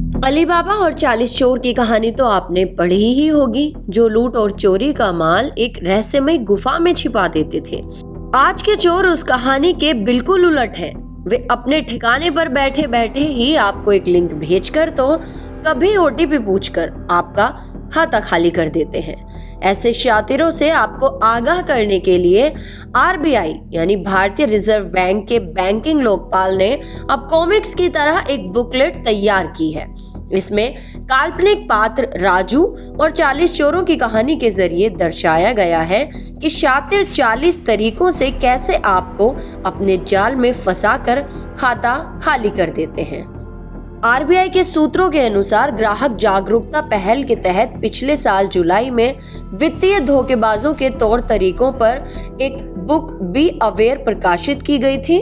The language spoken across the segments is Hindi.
अलीबाबा और 40 चोर की कहानी तो आपने पढ़ी ही होगी, जो लूट और चोरी का माल एक रहस्यमय गुफा में छिपा देते थे। आज के चोर उस कहानी के बिल्कुल उलट हैं। वे अपने ठिकाने पर बैठे बैठे ही आपको एक लिंक भेजकर तो कभी ओटीपी पूछकर आपका खाता खाली कर देते हैं। ऐसे शातिरों से आपको आगाह करने के लिए आरबीआई यानी भारतीय रिजर्व बैंक के बैंकिंग लोकपाल ने अब कॉमिक्स की तरह एक बुकलेट तैयार की है। इसमें काल्पनिक पात्र राजू और 40 चोरों की कहानी के जरिए दर्शाया गया है कि शातिर 40 तरीकों से कैसे आपको अपने जाल में फंसाकर खाता खाली कर देते हैं। आरबीआई के सूत्रों के अनुसार ग्राहक जागरूकता पहल के तहत पिछले साल जुलाई में वित्तीय धोखेबाजों के तौर तरीकों पर एक बुक बी अवेयर प्रकाशित की गई थी।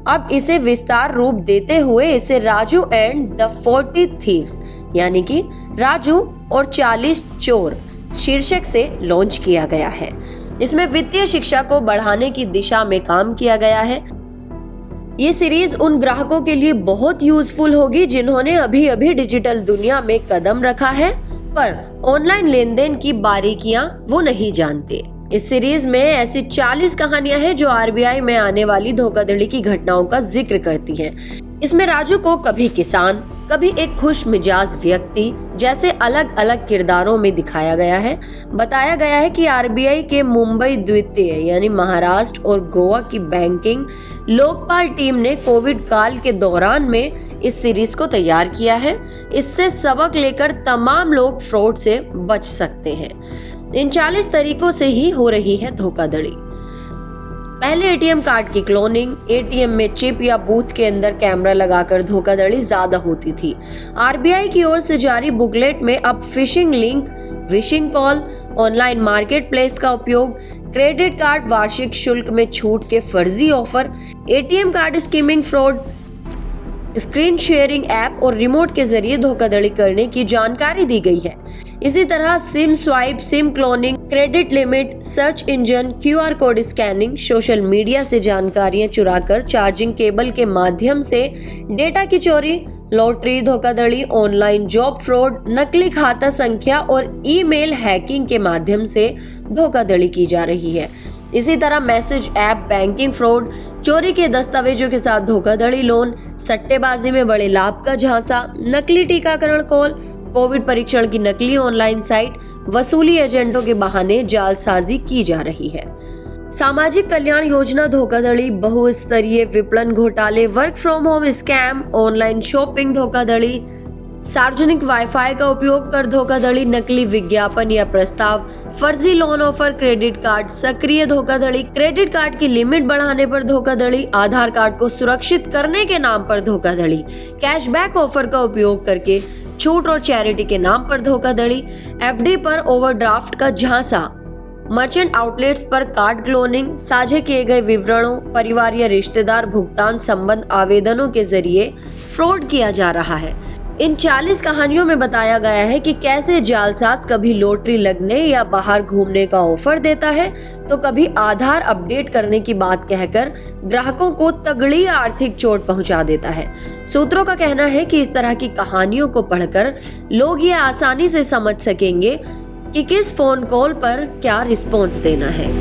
अब इसे विस्तार रूप देते हुए इसे राजू एंड द 40 थीव्स यानी कि राजू और 40 चोर शीर्षक से लॉन्च किया गया है। इसमें वित्तीय शिक्षा को बढ़ाने की दिशा में काम किया गया है। ये सीरीज उन ग्राहकों के लिए बहुत यूजफुल होगी जिन्होंने अभी अभी डिजिटल दुनिया में कदम रखा है पर ऑनलाइन लेन देन की बारीकियां वो नहीं जानते। इस सीरीज में ऐसी 40 कहानियां हैं जो आरबीआई में आने वाली धोखाधड़ी की घटनाओं का जिक्र करती हैं। इसमें राजू को कभी किसान, कभी एक खुश मिजाज व्यक्ति जैसे अलग अलग किरदारों में दिखाया गया है। बताया गया है कि आरबीआई के मुंबई द्वितीय यानी महाराष्ट्र और गोवा की बैंकिंग लोकपाल टीम ने कोविड काल के दौरान में इस सीरीज को तैयार किया है। इससे सबक लेकर तमाम लोग फ्रॉड से बच सकते हैं। इन 40 तरीकों से ही हो रही है धोखाधड़ी। पहले एटीएम कार्ड की क्लोनिंग, एटीएम में चिप या बूथ के अंदर कैमरा लगाकर धोखाधड़ी ज्यादा होती थी। आरबीआई की ओर से जारी बुकलेट में अब phishing link, wishing call, online market place का उपयोग, क्रेडिट कार्ड वार्षिक शुल्क में छूट के फर्जी offer, ATM card skimming fraud, screen sharing app और रिमोट के जरिए धोखाधड़ी करने की जानकारी दी गई है। इसी तरह SIM swipe, SIM cloning, credit limit, search engine, QR code scanning, social media से जानकारियां चुराकर चार्जिंग केबल के माध्यम से डेटा की चोरी, लॉटरी धोखाधड़ी, ऑनलाइन जॉब फ्रॉड, नकली खाता संख्या और ईमेल हैकिंग के माध्यम से धोखाधड़ी की जा रही है। इसी तरह मैसेज ऐप बैंकिंग फ्रॉड, चोरी के दस्तावेजों के साथ धोखाधड़ी लोन, सट्टेबाजी में बड़े लाभ का झांसा, नकली टीकाकरण कॉल, कोविड परीक्षण की नकली ऑनलाइन साइट, वसूली एजेंटों के बहाने जालसाजी की जा रही है। सामाजिक कल्याण योजना धोखाधड़ी, बहुस्तरीय विपणन घोटाले, work from home scam, online shopping धोखाधड़ी, सार्वजनिक वाईफाई का उपयोग कर धोखाधड़ी, नकली विज्ञापन या प्रस्ताव, फर्जी लोन ऑफर, क्रेडिट कार्ड सक्रिय धोखाधड़ी, क्रेडिट कार्ड की लिमिट बढ़ाने पर धोखाधड़ी, आधार कार्ड को सुरक्षित करने के नाम पर धोखाधड़ी, कैशबैक ऑफर का उपयोग करके छूट और चैरिटी के नाम पर धोखाधड़ी, एफडी पर ओवरड्राफ्ट का झांसा, मर्चेंट आउटलेट्स पर कार्ड क्लोनिंग, साझे किए गए विवरणों, परिवार या रिश्तेदार भुगतान संबंध आवेदनों के जरिए फ्रॉड किया जा रहा है। इन 40 कहानियों में बताया गया है कि कैसे जालसाज कभी लॉटरी लगने या बाहर घूमने का ऑफर देता है तो कभी आधार अपडेट करने की बात कहकर ग्राहकों को तगड़ी आर्थिक चोट पहुंचा देता है। सूत्रों का कहना है कि इस तरह की कहानियों को पढ़कर लोग ये आसानी से समझ सकेंगे कि किस फोन कॉल पर क्या रिस्पॉन्स देना है।